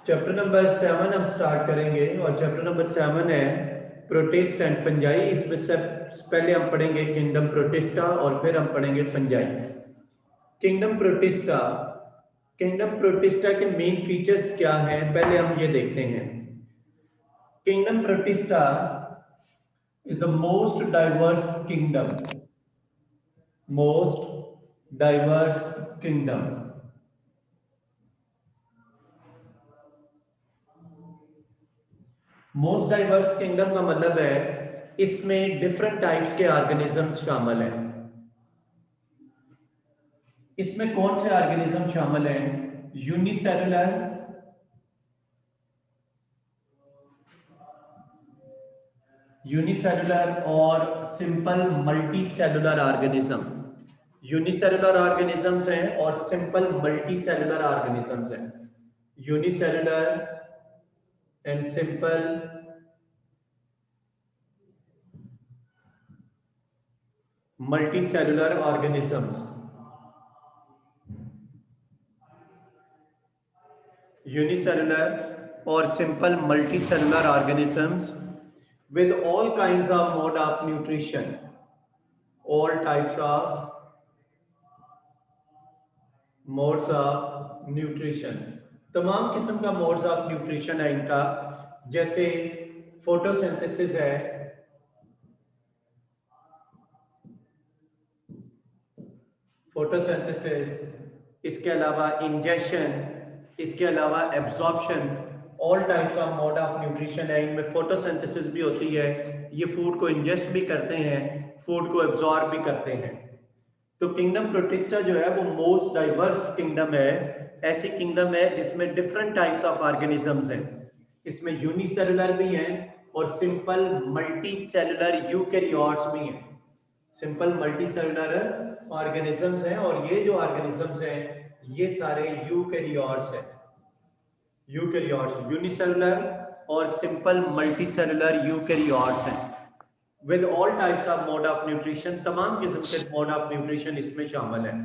Chapter number 7 हम start करेंगे और चैप्टर नंबर 7 है प्रोटिस्ट एंड फंजाई। इसमें से पहले हम पढ़ेंगे किंगडम प्रोटिस्टा और फिर हम पढ़ेंगे fungi. Kingdom protista, kingdom protista के मेन फीचर्स क्या हैं पहले हम ये देखते हैं। Kingdom protista is the most diverse kingdom, most diverse kingdom. Most diverse kingdom का मतलब है इसमें डिफरेंट टाइप्स के ऑर्गेनिजम्स शामिल हैं। इसमें कौन से ऑर्गेनिज्म शामिल हैं? यूनिसेलुलर, यूनिसेलुलर और simple multi cellular organism. Unicellular organisms हैं और सिंपल मल्टी सेलुलर ऑर्गेनिजम्स हैं। Unicellular and simple multi cellular organisms. Unicellular और simple multicellular organisms with all kinds of mode of nutrition, all types of modes of nutrition, तमाम किस्म का modes of nutrition है इनका। जैसे फोटोसिंथेसिस है, photosynthesis, इसके अलावा इंजेक्शन, इसके अलावा absorption, all types of mode of nutrition है। इनमें फोटोसिंथेसिस भी होती है, ये फूड को इंजेस्ट भी करते हैं, फूड को एब्जॉर्ब भी करते हैं। तो किंगडम प्रोटिस्टा जो है वो मोस्ट डाइवर्स किंगडम है। ऐसी किंगडम है जिसमें डिफरेंट टाइप्स ऑफ ऑर्गेनिजम्स हैं। इसमें यूनिसेलुलर भी हैं और सिंपल मल्टी सेलुलर यूकैरियोट्स भी हैं। सिंपल मल्टी सेलुलर ऑर्गेनिजम्स हैं और ये जो ऑर्गेनिजम्स हैं ये सारे यूकैरियोट्स हैं। यूकैरियोट्स यूनिसेलुलर और सिंपल मल्टी सेलुलर यूकैरियोट्स हैं with all types of mode of nutrition. तमाम किस्म के मोड ऑफ न्यूट्रिशन इसमें शामिल हैं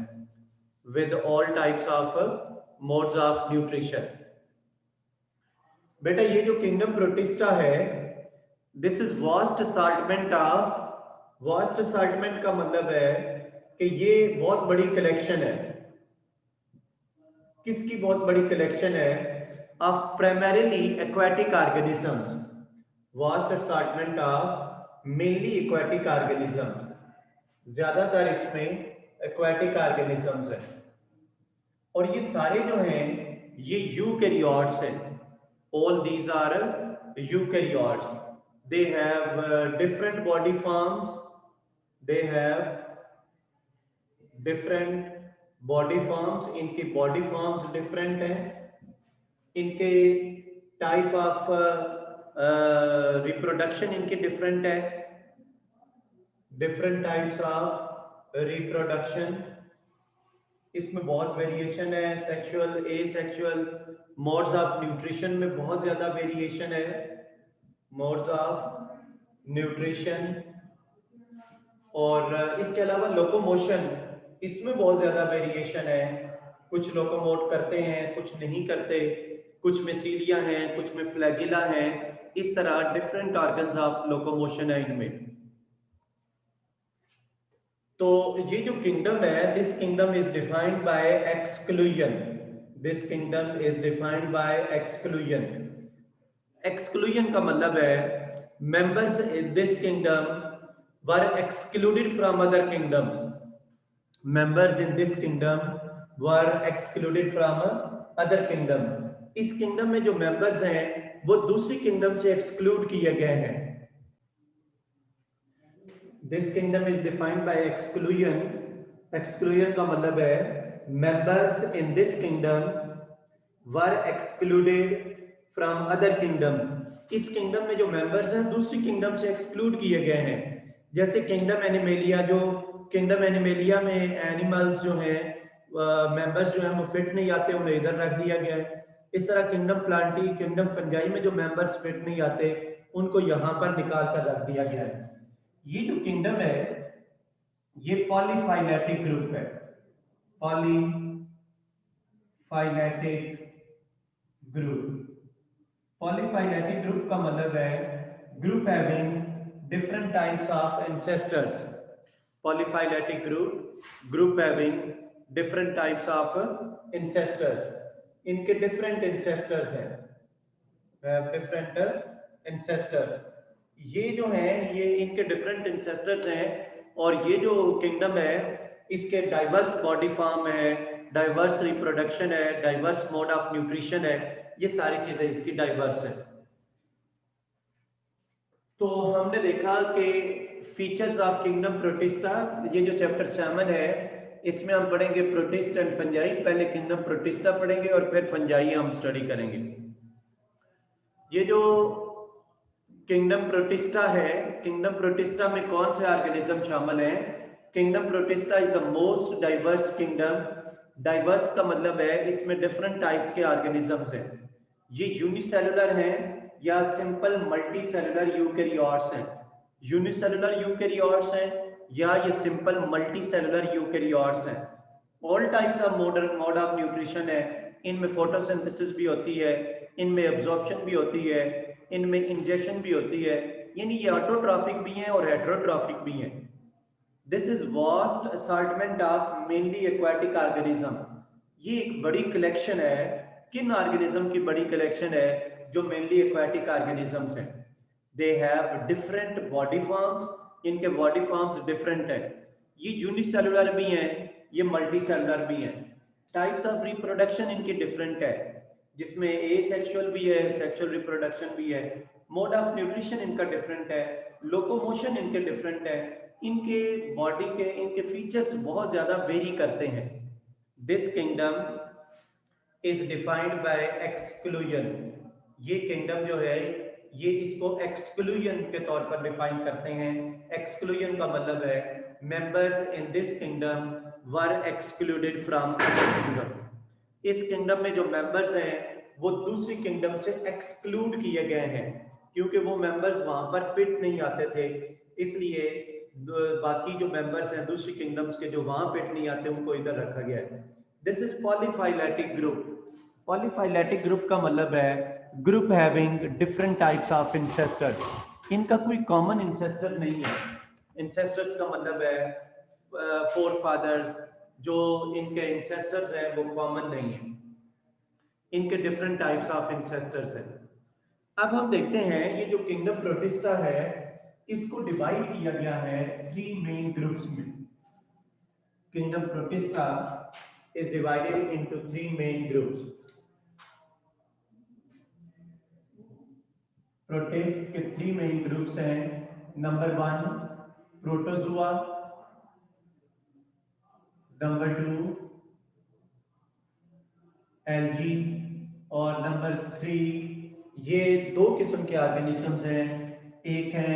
with all types of modes of nutrition. बेटा ये जो किंगडम प्रोटिस्टा है, this is vast assortment of, vast assortment का मतलब है कि ये बहुत बड़ी कलेक्शन है। किसकी बहुत बड़ी कलेक्शन है? Of primarily aquatic organisms, vast assortment of mainly aquatic organisms. ज्यादातर इसमें एक्वाटिक ऑर्गेनिजम्स हैं और ये सारे जो हैं ये यूकैरियोट्स हैं। All these are eukaryotes, they have different body forms, they have different body forms, इनकी बॉडी फॉर्म्स डिफरेंट हैं, इनके टाइप ऑफ रिप्रोडक्शन इनके डिफरेंट है, डिफरेंट टाइप्स ऑफ रिप्रोडक्शन। इसमें बहुत वेरिएशन है, sexual asexual modes of nutrition में बहुत ज्यादा वेरिएशन है, मोड्स ऑफ न्यूट्रिशन। और इसके अलावा लोकोमोशन, इसमें बहुत ज्यादा वेरिएशन है। कुछ लोकोमोट करते हैं, कुछ नहीं करते, कुछ में सीलिया हैं, कुछ में फ्लैजिला हैं। इस तरह डिफरेंट ऑर्गन्स ऑफ लोकोमोशन है इनमें। तो ये जो किंगडम है, this kingdom is defined by exclusion, this kingdom is defined by exclusion. Exclusion का मतलब है members in this kingdom were excluded from other kingdoms, members in this kingdom were excluded from other kingdom। इस kingdom में जो members हैं वो दूसरी kingdom से एक्सक्लूड किए गए हैं। This kingdom is defined by exclusion. Exclusion का मतलब है members in this kingdom were excluded from other kingdom. इस किंगडम में जो मेंबर्स हैं दूसरी किंगडम से एक्सक्लूड किए गए हैं। जैसे किंगडम एनिमेलिया, जो किंगडम एनिमेलिया में एनिमल्स जो हैं मेंबर्स जो हैं वो फिट नहीं आते, उन्हें इधर रख दिया गया है। इस तरह किंगडम प्लांटी, किंगडम फंजाई में जो मेंबर्स फिट नहीं आते उनको यहाँ पर निकाल कर रख दिया गया है। ये जो किंगडम है ये पॉलीफाइलेटिक ग्रुप है, पॉलीफाइलेटिक ग्रुप। पॉलीफाइलेटिक ग्रुप का मतलब है group having different types of ancestors. Polyphyletic group having different types of ancestors. इनके डिफरेंट एंसेस्टर्स हैं, डिफरेंट एंसेस्टर्स। ये जो हैं ये इनके डिफरेंट एंसेस्टर्स हैं, और ये जो किंगडम है इसके डाइवर्स बॉडी फॉर्म है, डाइवर्स रिप्रोडक्शन है, डाइवर्स मोड ऑफ न्यूट्रिशन है, ये सारी चीजें इसकी डाइवर्स है। तो हमने देखा कि फीचर्स ऑफ किंगडम प्रोटिस्टा, ये जो चैप्टर 7 है इसमें हम पढ़ेंगे प्रोटिस्ट एंड फंजाई। पहले किंगडम प्रोटिस्टा पढ़ेंगे और फिर फंजाई हम स्टडी करेंगे। ये जो किंगडम प्रोटिस्टा है, किंगडम प्रोटिस्टा में कौन से ऑर्गेनिज्म शामिल हैं? Kingdom protista is the most diverse kingdom. Diverse का मतलब है इसमें डिफरेंट टाइप्स के ऑर्गेनिजम्स हैं। ये यूनिसेलुलर हैं या सिंपल मल्टी सेलुलर यूकेरियोट्स हैं। यूनिसेलुलर यूकेरियोट्स हैं या ये सिंपल मल्टी सेलुलर यूकेरियोट्स हैं। All types of mode of nutrition है। इनमें फोटोसिंथेसिस भी होती है, इनमें एब्जॉर्प्शन भी होती है, इनमें इंजेक्शन भी होती है, यानी ये ऑटोट्रॉफिक भी हैं और हेटेरोट्रॉफिक भी हैं। This is vast assortment of mainly aquatic organism. ये एक बड़ी कलेक्शन है। किन ऑर्गेनिज्म की बड़ी कलेक्शन है? जो मेनली एक्वाटिक ऑर्गेनिजम्स हैं। दे हैव डिफरेंट बॉडी फॉर्म्स, इनके बॉडी फॉर्म्स डिफरेंट हैं। ये यूनिसेलुलर भी हैं, ये मल्टी सेलुलर भी हैं। टाइप्स ऑफ रिप्रोडक्शन इनकी डिफरेंट है, जिसमें एसेक्सुअल भी है, सेक्सुअल रिप्रोडक्शन भी है। मोड ऑफ न्यूट्रिशन इनका डिफरेंट है, लोकोमोशन इनके डिफरेंट है। इनके बॉडी के इनके फीचर्स बहुत ज्यादा वेरी करते हैं। This kingdom is defined by exclusion. ये किंगडम जो है ये इसको एक्सक्लूजन के तौर पर डिफाइन करते हैं। एक्सक्लूजन का मतलब है members in this kingdom were excluded from other kingdom. इस किंगडम में जो मेंबर्स हैं वो दूसरी किंगडम से एक्सक्लूड किए गए हैं, क्योंकि वो मेंबर्स वहां पर फिट नहीं आते थे। इसलिए बाकी जो मेंबर्स हैं दूसरी किंगडम्स के जो वहां फिट नहीं आते उनको इधर रखा गया है। This is polyphyletic group. Polyphyletic group का मतलब है group having different types of ancestors. इनका कोई कॉमन इंसेस्टर नहीं है। इंसेस्टर्स का मतलब है फोर फादर्स, जो इनके इंसेस्टर्स हैं वो कॉमन नहीं है। इनके डिफरेंट टाइप्स ऑफ इंसेस्टर्स हैं। अब हम देखते हैं ये जो किंगडम प्रोटिस्टा है इसको डिवाइड किया गया है 3 मेन ग्रुप्स में। Kingdom protista is divided into 3 main groups. Protist के 3 मेन ग्रुप्स हैं। नंबर 1 प्रोटोजुआ, नंबर 2 एल्गी, और नंबर 3 ये 2 किस्म के ऑर्गेनिजम्स हैं। एक है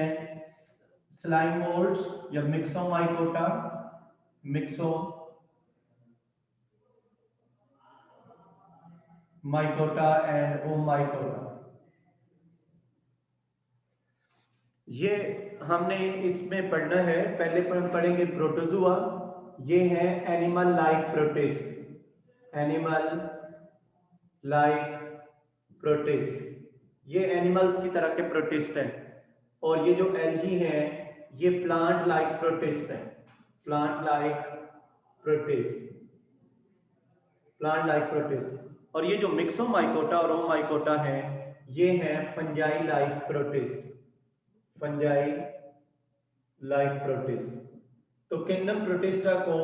स्लाइम मोल्ड्स या मिक्सोमाइकोटा, मिक्सोमाइकोटा एंड ओमाइकोटा। ये हमने इसमें पढ़ना है। पहले पर हम पढ़ेंगे प्रोटोजुआ। ये है animal like protist, animal like protist. ये एनिमल्स की तरह के प्रोटिस्ट हैं। और ये जो एल्गी हैं ये प्लांट लाइक प्रोटिस्ट हैं, plant like protist, plant like protist. और ये जो मिक्सोमाइकोटा और ओमाइकोटा हैं ये हैं fungi like protist, fungi like protist. तो किंगडम प्रोटिस्टा को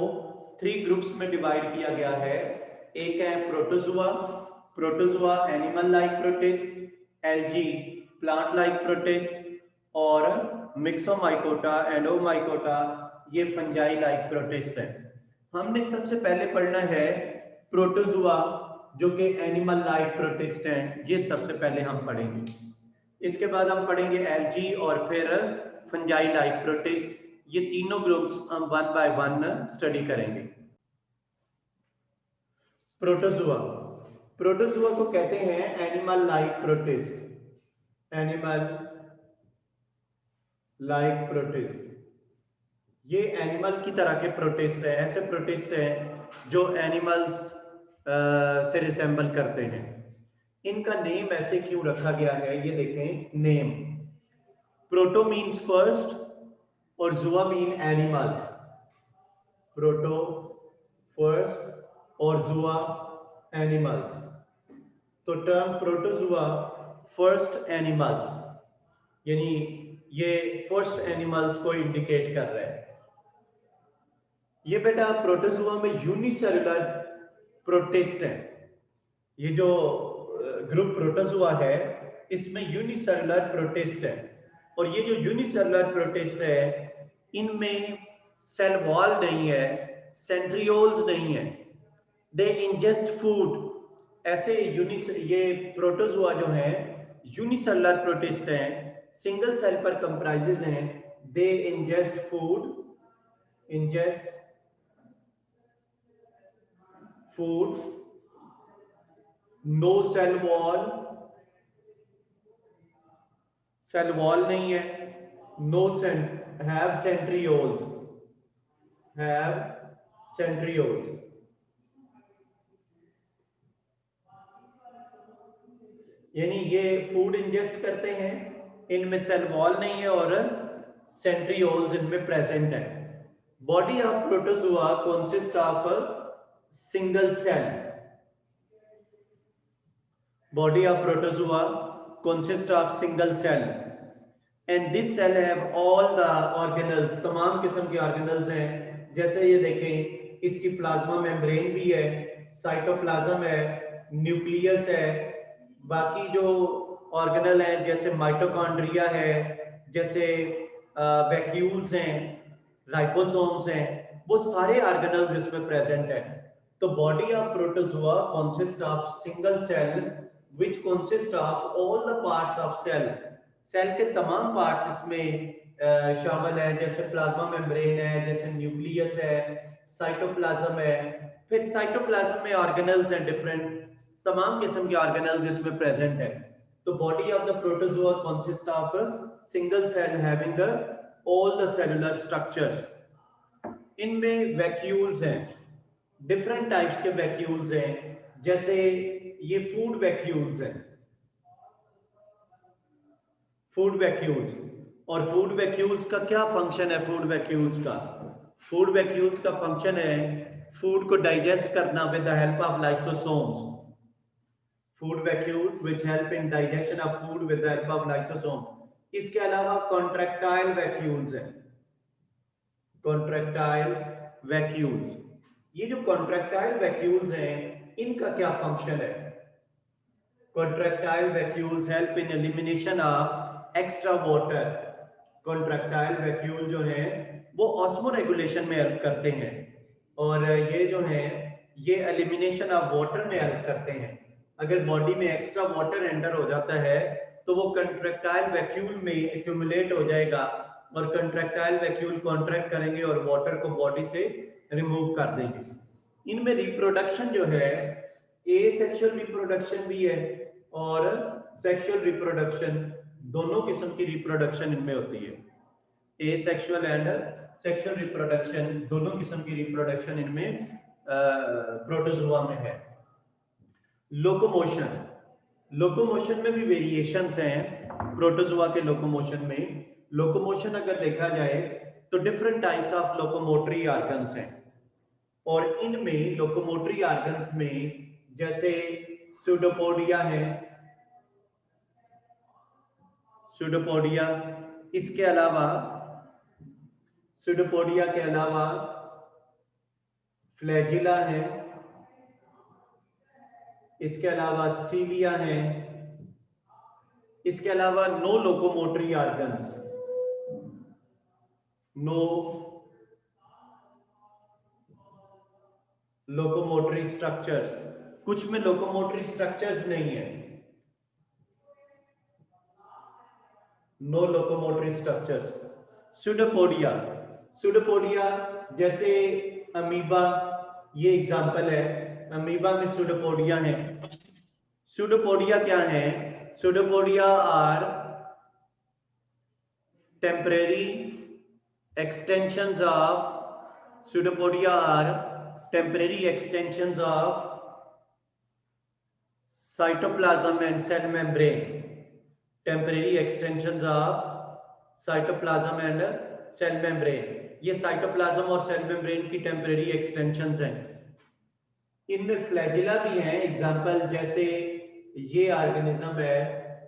3 ग्रुप्स में डिवाइड किया गया है। एक है protozoa, protozoa animal like protist, algae plant like protist, और मिक्सोमाइकोटा एंड ओमाइकोटा ये फंजाई लाइक प्रोटिस्ट है। हमने सबसे पहले पढ़ना है प्रोटोजुआ जो कि एनिमल लाइक प्रोटिस्ट हैं, ये सबसे पहले हम पढ़ेंगे। इसके बाद हम पढ़ेंगे एल्गी और फिर फंजाई लाइक प्रोटिस्ट। ये तीनों ग्रुप्स हम 1 बाय 1 स्टडी करेंगे। प्रोटोजुआ, प्रोटोजुआ को कहते हैं animal like protist, animal like protist. ये एनिमल की तरह के प्रोटिस्ट हैं, ऐसे प्रोटिस्ट हैं जो एनिमल्स से रिसेंबल करते हैं। इनका नेम ऐसे क्यों रखा गया है, ये देखें नेम। प्रोटो मीन्स फर्स्ट और जुआ मीन एनिमल्स। प्रोटो फर्स्ट और जुआ एनिमल्स। तो टर्म प्रोटोजुआ फर्स्ट एनिमल्स, यानी ये फर्स्ट एनिमल्स को इंडिकेट कर रहा है। ये बेटा प्रोटोजुआ में यूनिसेलुलर प्रोटिस्ट है। ये जो ग्रुप प्रोटोजुआ है इसमें यूनिसेलुलर प्रोटिस्ट है, और ये जो यूनिसेलुलर प्रोटिस्ट है इनमें सेल वॉल नहीं है, सेंट्रियोल्स नहीं है, दे इंजेस्ट फूड। ऐसे ये प्रोटोजुआ जो है यूनिसेलुलर प्रोटिस्ट हैं, सिंगल सेल पर कंप्राइजेज हैं, they ingest food, ingest food, no cell wall, cell wall नहीं है, no have centrioles, have centrioles. यानी ये फूड इंजेस्ट करते हैं, इनमें सेल वॉल नहीं है और सेंट्रियोल्स इनमें प्रेजेंट है। Body of protozoa consist of single cell. Body of protozoa consists of single cell and this cell have all the organelles, तमाम किस्म के organelles हैं। जैसे ये देखें इसकी प्लाज्मा मेम्ब्रेन भी है, साइटोप्लाज्म है, न्यूक्लियस है, बाकी जो ऑर्गेनल हैं जैसे माइटोकॉन्ड्रिया है, जैसे वैक्यूल्स हैं, राइबोसोम्स हैं, वो सारे ऑर्गेनल्स इसमें प्रेजेंट है। तो body of protozoa consist of single cell which consist of all the parts of cell। Cell के तमाम पार्ट्स इसमें शामिल हैं, जैसे प्लाज्मा मेम्ब्रेन है, जैसे न्यूक्लियस है, साइटोप्लाज्म है, फिर साइटोप्लाज्म में ऑर्गेनल्स हैं डिफरेंट, तमाम किस्म के ऑर्गेनल्स इसमें प्रेजेंट है। तो body of the protozoa consist of single cell having all the cellular structures. इनमें वैक्यूल्स हैं, डिफरेंट टाइप्स के वैक्यूल्स हैं, जैसे ये फूड वैक्यूल्स हैं, फूड वैक्यूल्स। और फूड वैक्यूल्स का क्या फंक्शन है? फूड वैक्यूल्स का फंक्शन है फूड को डाइजेस्ट करना with the help of lysosomes. Food vacuoles which help in digestion of food with the help of lysosome. इसके अलावा कॉन्ट्रैक्टाइल वैक्यूल्स हैं, कॉन्ट्रैक्टाइल वैक्यूल्स। ये जो कॉन्ट्रैक्टाइल वैक्यूल्स हैं इनका क्या फंक्शन है? Contractile vacuoles help in elimination of extra water। Contractile vacuole जो है वो ऑस्मोरेगुलेशन में हेल्प करते हैं, और ये जो है ये एलिमिनेशन ऑफ वाटर में हेल्प करते हैं। अगर बॉडी में एक्स्ट्रा वाटर एंटर हो जाता है तो वो कंट्रैक्टाइल वैक्यूल में एक्यूमुलेट हो जाएगा, और कंट्रैक्टाइल वैक्यूल कॉन्ट्रैक्ट करेंगे और वाटर को बॉडी से रिमूव कर देंगे। इनमें रिप्रोडक्शन जो है एसेक्सुअल रिप्रोडक्शन भी है और सेक्सुअल रिप्रोडक्शन, दोनों किस्म की रिप्रोडक्शन इनमें होती है। एसेक्सुअल एंड सेक्सुअल रिप्रोडक्शन, दोनों किस्म की रिप्रोडक्शन इनमें प्रोटोजुआ में है। लोकोमोशन, लोकोमोशन में भी वेरिएशंस हैं प्रोटोजुआ के लोकोमोशन में। लोकोमोशन अगर देखा जाए तो different types of locomotory organs हैं, और इनमें लोकोमोटरी ऑर्गन्स में जैसे सूडोपोडिया है, सूडोपोडिया, इसके अलावा सूडोपोडिया के अलावा फ्लैजिला है, इसके अलावा सीलिया है, इसके अलावा no locomotory organs, no locomotory structures, कुछ में लोकोमोटरी स्ट्रक्चर्स नहीं है, no locomotory structures. Pseudopodia, pseudopodia जैसे अमीबा, ये एग्जांपल है, अमीबा में सूडोपोडिया है। सूडोपोडिया क्या है? Pseudopodia are temporary extensions of, pseudopodia are temporary extensions of cytoplasm and cell membrane, temporary extensions of cytoplasm and cell membrane. ये cytoplasm और cell membrane की temporary extensions हैं. इनमें फ्लैजिला भी हैं. एग्जाम्पल जैसे ये ऑर्गेनिज्म है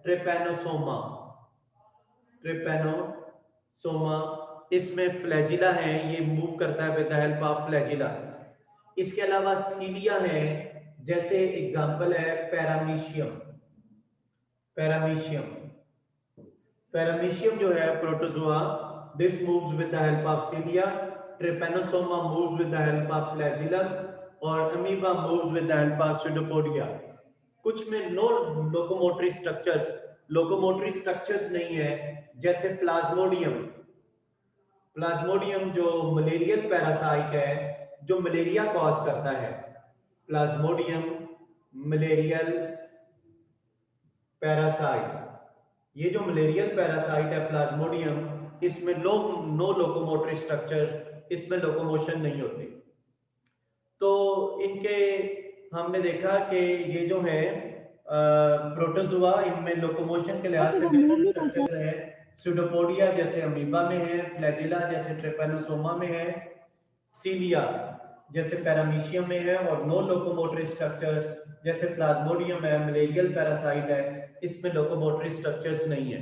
ट्रिपैनोसोमा. ट्रिपैनोसोमा, इसमें फ्लैजिला है, ये मूव करता है with the help of flagella. इसके अलावा सीलिया है, जैसे एग्जाम्पल है पैरामीशियम. पैरामीशियम पैरामीशियम जो है protozoa, this moves with the help of cilia. Trypanosoma moves with the help of flagellum और amoeba moves with the help of pseudopodia. कुछ में नो लोकोमोटरी स्ट्रक्चर्स नहीं है, जैसे प्लाज्मोडियम. प्लाज्मोडियम जो मलेरियल पैरासाइट है, जो मलेरिया कॉज करता है. प्लाज्मोडियम मलेरियल पैरासाइट, ये जो मलेरियल पैरासाइट है प्लाज्मोडियम, इसमें नो लोकोमोटरी स्ट्रक्चर, इसमें लोकोमोशन नहीं होती. तो इनके हमने देखा कि ये जो है प्रोटोजोआ, इनमें लोकोमोशन के लिहाज से डिफरेंट स्ट्रक्चर है. स्यूडोपोडिया जैसे अमीबा में है, फ्लैजिला जैसे ट्रिपैनोसोमा में है, सीलिया जैसे पैरामीशियम में है, और नो लोकोमोटरी स्ट्रक्चर जैसे प्लाज्मोडियम है, मलेरियल पैरासाइट है, इसमें लोकोमोटरी स्ट्रक्चर्स नहीं है.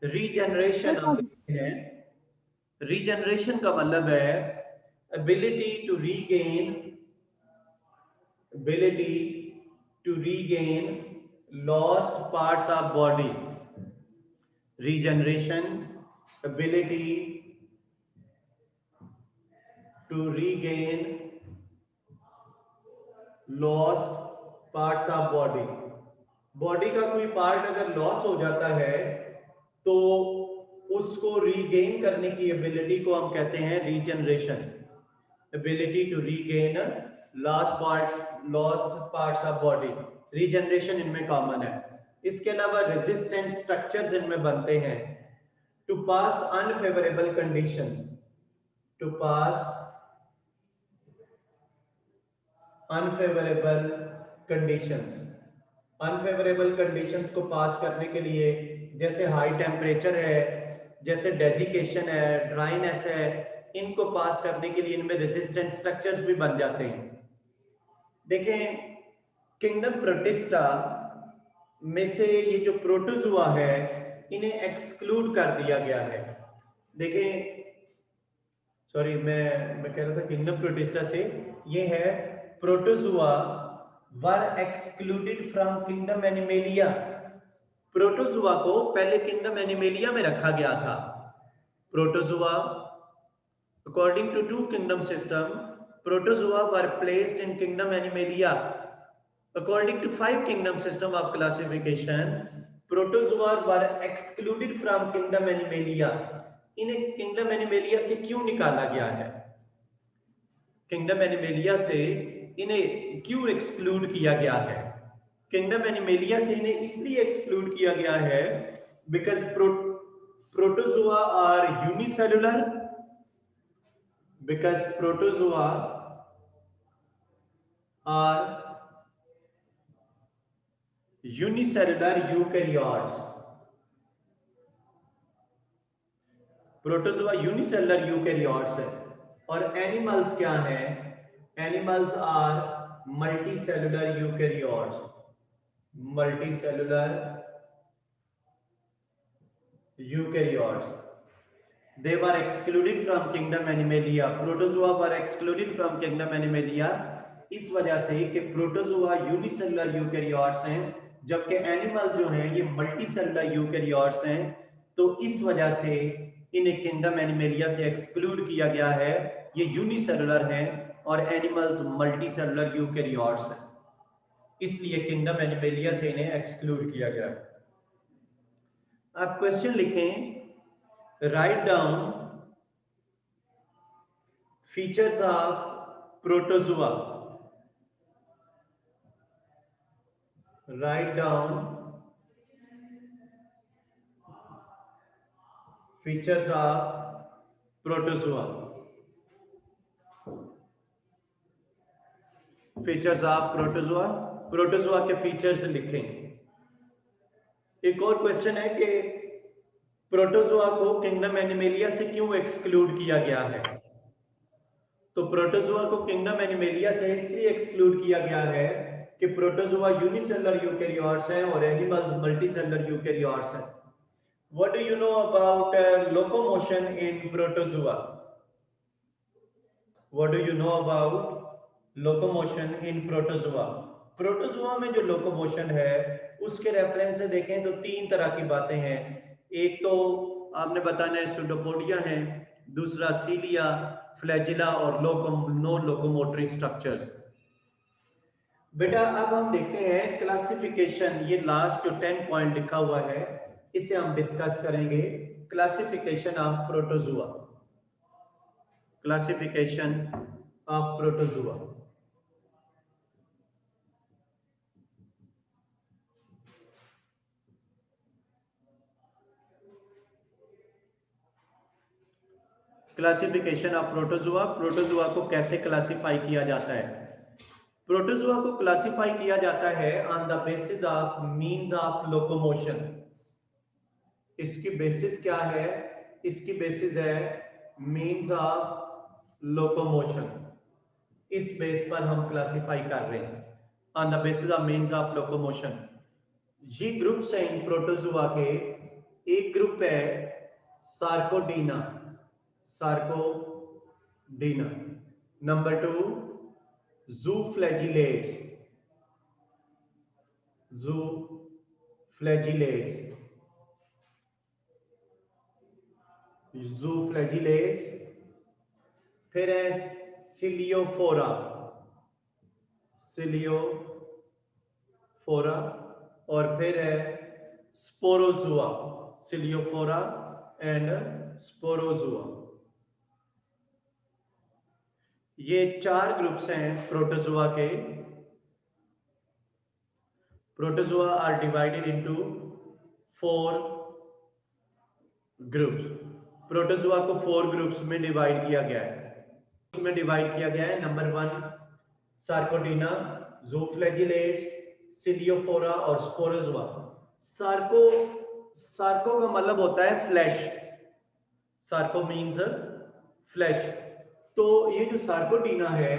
रीजनरेशन हम देखते हैं. रीजनरेशन का मतलब है ability to regain lost parts of body. Regeneration, ability to regain lost parts of body. Body का कोई पार्ट अगर लॉस हो जाता है तो उसको रीगेन करने की एबिलिटी को हम कहते हैं regeneration. Ability to regain lost parts of body. Regeneration इनमें कॉमन है. इसके अलावा रेजिस्टेंट स्ट्रक्चर्स इनमें बनते हैं. To pass unfavourable conditions, to pass unfavourable conditions. Unfavourable conditions को पास करने के लिए, जैसे हाई टेम्परेचर है, जैसे डेजिकेशन है, ड्राइनेस है, इनको पास करने के लिए इनमें रेजिस्टेंट स्ट्रक्चर्स भी बन जाते हैं. देखें, किंगडम प्रोटिस्टा में से ये जो प्रोटोजोआ है, इन्हें एक्सक्लूड कर दिया गया है. देखें, सॉरी, मैं कह रहा था किंगडम प्रोटिस्टा से, ये है protozoa were excluded from kingdom Animalia. Protozoa को पहले किंगडम एनिमेलिया में रखा गया था. Protozoa according to 2 kingdom system, protozoa were placed in kingdom Animalia. According to 5 kingdom system of classification, protozoa were excluded from kingdom Animalia. इन्हें kingdom Animalia से क्यों निकाला गया है? किंगडम एनिमेलिया से इन्हें क्यों एक्सक्लूड किया गया है? किंगडम एनिमेलिया से इन्हें इसलिए एक्सक्लूड किया गया है because protozoa are unicellular, because protozoa are unicellular eukaryotes. Protozoa unicellular eukaryotes है. और एनिमल्स क्या हैं? Animals are multicellular eukaryotes. Multicellular eukaryotes. They were excluded from kingdom Animalia. Protozoa were excluded from kingdom Animalia इस वजह से कि protozoa unicellular eukaryotes हैं, जबकि एनिमल्स जो हैं ये मल्टीसेलुलर यूकैरियोट्स हैं. तो इस वजह से इन्हें किंगडम एनिमेलिया से एक्सक्लूड किया गया है. ये यूनिसेलुलर हैं और एनिमल्स मल्टीसेलुलर यूकैरियोट्स हैं, इसलिए किंगडम एनिमेलिया से इन्हें एक्सक्लूड किया गया. आप क्वेश्चन लिखें, write down features of protozoa. Write down features of protozoa. Features of protozoa. Protozoa के फीचर्स लिखें। एक और क्वेश्चन है कि प्रोटोजोआ को किंगडम एनिमेलिया से क्यों एक्सक्लूड किया गया है? तो प्रोटोजोआ को किंगडम एनिमेलिया से इसलिए एक्सक्लूड किया गया है कि प्रोटोजोआ यूनिसेलुलर यूकेरियोट्स हैं और एनिमल्स मल्टीसेलुलर यूकेरियोट्स हैं। What do you know about locomotion in protozoa? What do you know about locomotion in protozoa? Protozoa में जो लोकोमोशन है उसके रेफरेंस से देखें तो तीन तरह की बातें हैं। एक तो आपने बताना है सूडोपोडिया है, दूसरा सीलिया, फ्लैजिला और नो लोकोमोटरी स्ट्रक्चर्स। बेटा अब हम देखते हैं क्लासिफिकेशन। ये लास्ट जो 10 पॉइंट लिखा हुआ है इसे हम डिस्कस करेंगे। Classification of protozoa, classification of protozoa. Classification of protozoa, protozoa को कैसे क्लासिफाई किया जाता है? प्रोटोजोआ को क्लासिफाई किया जाता है on the basis of means of locomotion. इसकी बेसिस क्या है? इसकी बेसिस है मीन्स ऑफ लोकोमोशन। इस बेस पर हम क्लासिफाई कर रहे हैं on the basis of means of locomotion. ये ग्रुप्स हैं इन प्रोटोजोआ के। एक ग्रुप है सार्कोडीना, सार्कोडीना। नंबर 2 जूफ्लैजिलेट्स, जूफ्लैजिलेट्स, जूफ्लैजिलेट्स। फिर है सिलियोफोरा, सिलियोफोरा। और फिर है स्पोरोजुआ, सिलियोफोरा एंड स्पोरोजुआ। ये चार ग्रुप्स हैं प्रोटोजोआ के। Protozoa are divided into 4 groups. Protozoa को 4 ग्रुप्स में डिवाइड किया गया है। इसमें डिवाइड किया गया है नंबर 1 सार्कोडीना, जूफ्लैजिलेट्स, सिलियोफोरा और स्पोरोजुआ। सार्को, सार्को का मतलब होता है फ्लैश। Sarco means flash. तो ये जो सार्कोडीना है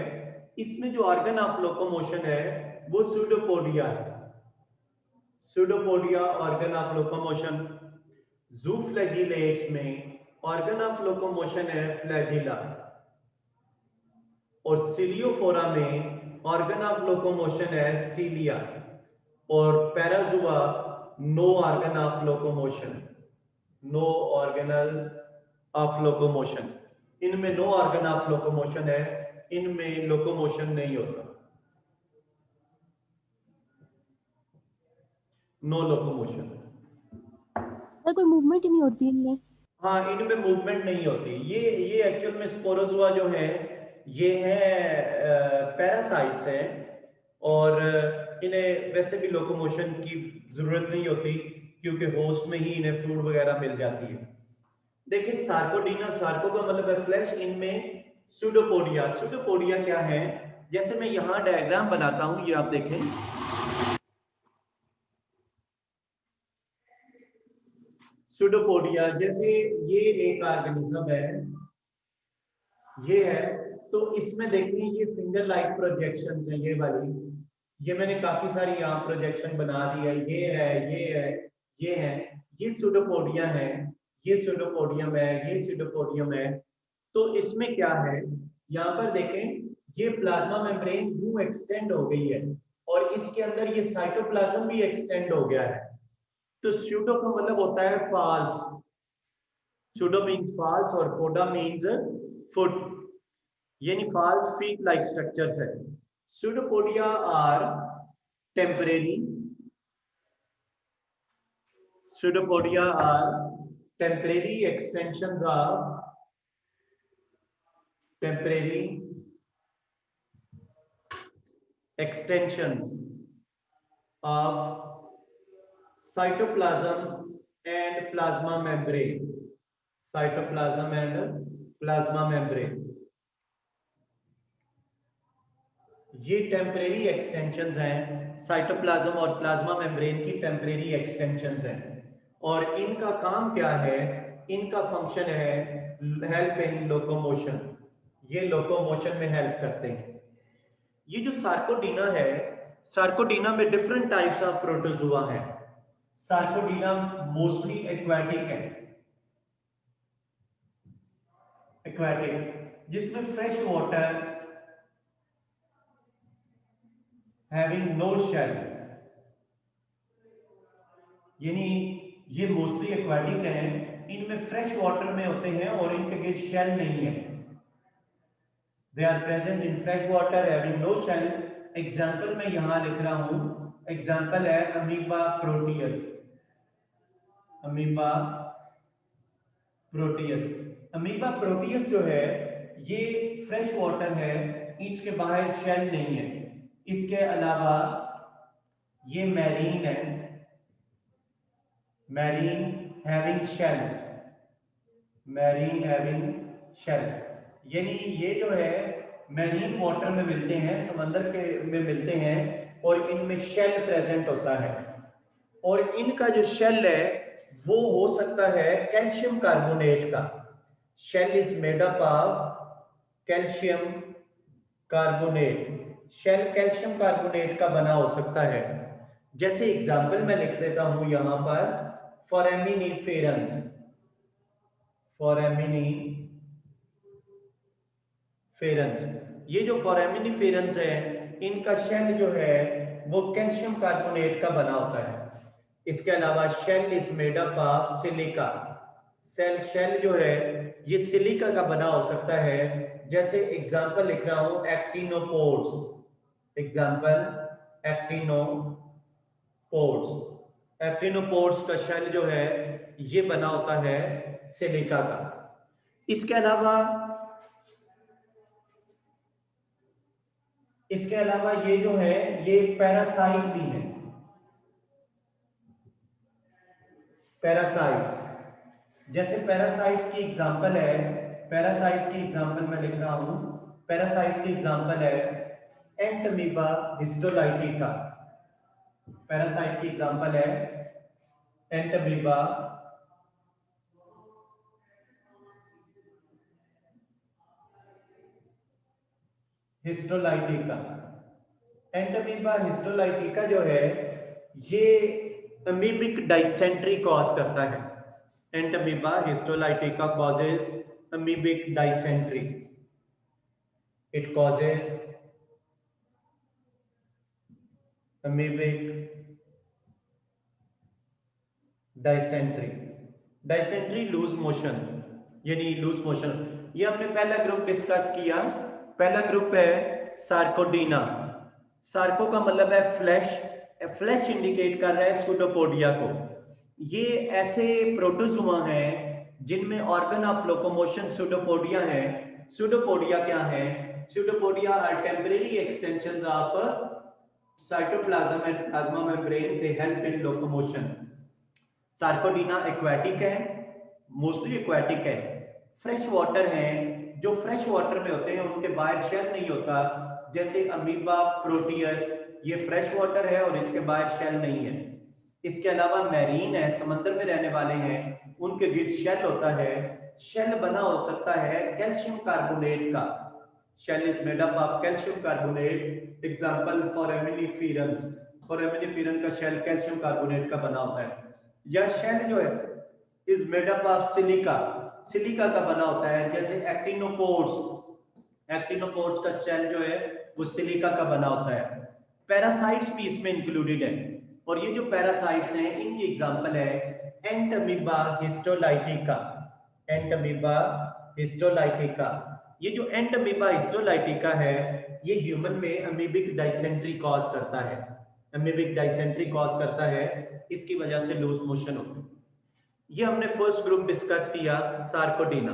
इसमें जो ऑर्गन ऑफ लोकोमोशन है वो सूडोपोडिया है। Pseudopodia organ of locomotion. Zooflagellates में ऑर्गन ऑफ लोकोमोशन है फ्लैजिला। और सिलियोफोरा में ऑर्गन ऑफ लोकोमोशन है सीलिया। और parazoa no organ of locomotion, no organelle of locomotion. इनमें नो ऑर्गन ऑफ लोकोमोशन है, इनमें लोकोमोशन नहीं होता, नो लोकोमोशन। कोई मूवमेंट ही नहीं होती इनमें। हाँ, इनमें मूवमेंट नहीं होती। ये एक्चुअल में स्पोरोजुआ जो है ये है पैरासाइट्स हैं और इन्हें वैसे भी लोकोमोशन की जरूरत नहीं होती क्योंकि होस्ट में ही इन्हें फूड वगैरह मिल जाती है। देखिए सार्कोडीना, सार्को का मतलब है फ्लैश। इनमें सूडोपोडिया, सूडोपोडिया क्या है? जैसे मैं यहाँ डायग्राम बनाता हूँ, ये आप देखें। सूडोपोडिया जैसे ये एक ऑर्गेनिज्म है, ये है। तो इसमें देखिए ये फिंगर लाइक प्रोजेक्शंस हैं, ये वाली। ये मैंने काफी सारी यहाँ प्रोजेक्शन बना दी है। ये है, ये है, ये है। ये सूडोपोडिया है, ये सूडोपोडियम है, ये सूडोपोडियम है। तो इसमें क्या है, यहाँ पर देखें ये प्लाज्मा मेम्ब्रेन यूं एक्सटेंड हो गई है और इसके अंदर ये साइटोप्लाज्म भी एक्सटेंड हो गया है। तो सूडो का मतलब होता है फॉल्स। सूडो मीन्स फॉल्स और पोडा मीन्स फुट, यानी फॉल्स फीट लाइक स्ट्रक्चर्स है। Pseudopodia are temporary, pseudopodia are temporary extensions of, temporary extensions of cytoplasm and plasma membrane, cytoplasm and plasma membrane। ये temporary extensions हैं, cytoplasm और plasma membrane की temporary extensions हैं। और इनका काम क्या है? इनका फंक्शन है हेल्प इन लोकोमोशन, ये लोकोमोशन में हेल्प करते हैं। ये जो सार्कोडीना है, सार्कोडीना में डिफरेंट टाइप्स ऑफ प्रोटोजुआ हैं। सार्कोडीना मोस्टली एक्वाटिक है, एक्वाटिक, जिसमें fresh water having no shell, यानी ये मोस्टली एक्वाटिक हैं, इनमें फ्रेश वाटर में होते हैं और इनके गिर्द शेल नहीं है। They are present in fresh water having no shell. Example मैं यहां लिख रहा हूं, एग्जाम्पल है Amoeba proteus, Amoeba proteus. Amoeba proteus जो है ये फ्रेश वाटर है, इसके बाहर शेल नहीं है। इसके अलावा ये मैरीन है, marine having shell, marine having shell, यानी ये जो है मैरीन वाटर में मिलते हैं, समंदर के में मिलते हैं और इनमें शेल प्रेजेंट होता है। और इनका जो शेल है वो हो सकता है कैल्शियम कार्बोनेट का। Shell is made up of calcium carbonate, shell calcium carbonate का बना हो सकता है। जैसे एग्जांपल मैं लिख देता हूं यहां पर, फोरामिनिफेरंस, फोरामिनिफेरंस, ये जो फोरामिनिफेरंस है इनका शेल जो है वो कैल्शियम कार्बोनेट का बना होता है। इसके अलावा shell is made up of silica, shell जो है ये सिलिका का बना हो सकता है। जैसे एग्जांपल लिख रहा हूं एक्टिनोपोड्स, एग्जांपल एक्टिनोपोड्स, एक्टिनोपोड्स का शेल जो है ये बना होता है सिलिका का। इसके अलावा ये जो है ये पैरासाइट भी है, पैरासाइट्स। जैसे पैरासाइट्स की एग्जांपल है, पैरासाइट्स की एग्जांपल मैं लिख रहा हूं, पैरासाइट्स की एग्जांपल है एंटमीबा हिस्टोलाइटिका, पैरासाइट की एग्जांपल है एंटमीबा हिस्टोलाइटिका। एंटमीबा हिस्टोलाइटिका जो है ये अमीबिक डाइसेंट्री कॉज करता है। Entamoeba histolytica causes amoebic dysentery, it causes amoebic dysentery, dysentery loose motion, यानी लूज मोशन। ये हमने पहला ग्रुप डिस्कस किया। पहला ग्रुप है सार्कोडीना, सार्को का मतलब है फ्लैश, फ्लैश इंडिकेट कर रहा है सूडोपोडिया को। ये ऐसे प्रोटोजुआ हैं जिनमें ऑर्गन ऑफ लोकोमोशन सूडोपोडिया है। सूडोपोडिया क्या है? Pseudopodia are temporary extensions of cytoplasm and plasma membrane, they help in locomotion. Sarcodina aquatic है, मोस्टली एक्वाटिक है, फ्रेश वाटर है, जो फ्रेश वाटर में होते हैं उनके बाहर शेल नहीं होता। जैसे अमीबा प्रोटियस, ये फ्रेश वाटर है और इसके बाहर शेल नहीं है। इसके अलावा मैरीन है, समंदर में रहने वाले हैं, उनके गिर्द शेल होता है। शेल बना हो सकता है कैल्शियम कार्बोनेट का, shell is made up of calcium carbonate. Example foraminiferans, foraminiferan का शेल कैल्शियम कार्बोनेट का बना होता है। या शेल जो है is made up of silica, silica का बना होता है। जैसे एक्टिनोपोड्स, एक्टिनोपोड्स का शेल जो है वो सिलिका का बना होता है। पैरासाइट्स भी इसमें इंक्लूडेड है, और ये जो पैरासाइट्स हैं इनकी एग्जांपल है एंटमीबा हिस्टोलाइटिका, एंटमीबा हिस्टोलाइटिका। ये जो एंटमीबा हिस्टोलाइटिका है ये ह्यूमन में अमीबिक डाइसेंट्री कॉज करता है, अमीबिक डाइसेंट्री कॉज करता है, इसकी वजह से लूज मोशन होता है। ये हमने फर्स्ट ग्रुप डिस्कस किया सार्कोडीना।